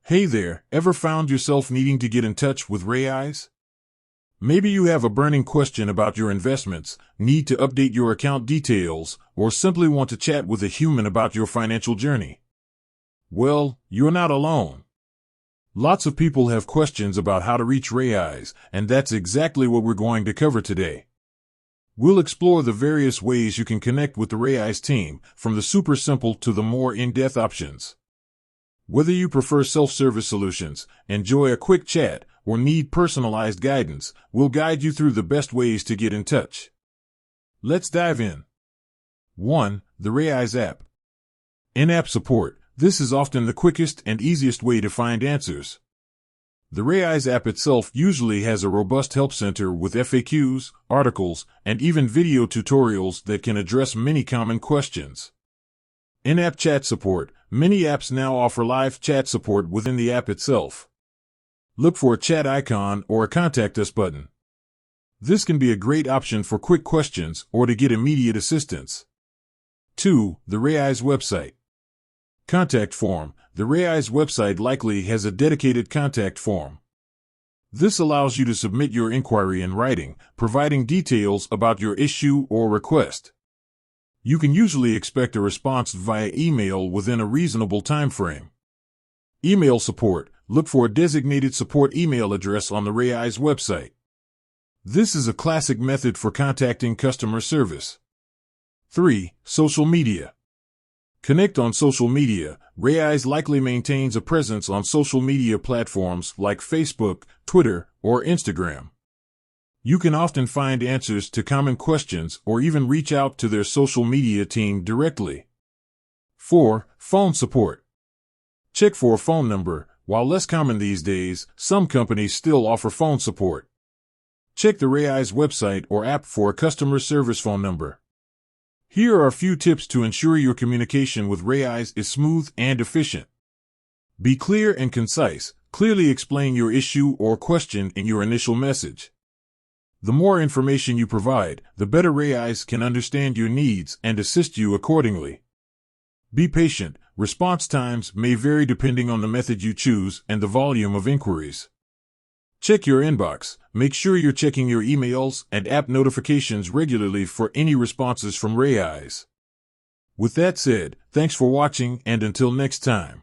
Hey there, ever found yourself needing to get in touch with Raiz? Maybe you have a burning question about your investments, need to update your account details, or simply want to chat with a human about your financial journey. Well, you're not alone. Lots of people have questions about how to reach Raiz, and that's exactly what we're going to cover today. We'll explore the various ways you can connect with the Raiz team, from the super simple to the more in-depth options. Whether you prefer self-service solutions, enjoy a quick chat, or need personalized guidance, we'll guide you through the best ways to get in touch. Let's dive in. 1. The Raiz app. In-app support. This is often the quickest and easiest way to find answers. The Raiz app itself usually has a robust help center with FAQs, articles, and even video tutorials that can address many common questions. In-app chat support. Many apps now offer live chat support within the app itself. Look for a chat icon or a Contact Us button. This can be a great option for quick questions or to get immediate assistance. 2. The Raiz website. Contact form. The Raiz website likely has a dedicated contact form. This allows you to submit your inquiry in writing, providing details about your issue or request. You can usually expect a response via email within a reasonable time frame. Email support. Look for a designated support email address on the Raiz website. This is a classic method for contacting customer service. 3. Social media. Connect on social media. Raiz likely maintains a presence on social media platforms like Facebook, Twitter, or Instagram. You can often find answers to common questions or even reach out to their social media team directly. 4. Phone support. Check for a phone number. While less common these days, some companies still offer phone support. Check the Raiz website or app for a customer service phone number. Here are a few tips to ensure your communication with Raiz is smooth and efficient. Be clear and concise. Clearly explain your issue or question in your initial message. The more information you provide, the better Raiz can understand your needs and assist you accordingly. Be patient. Response times may vary depending on the method you choose and the volume of inquiries. Check your inbox. Make sure you're checking your emails and app notifications regularly for any responses from Raiz. With that said, thanks for watching, and until next time.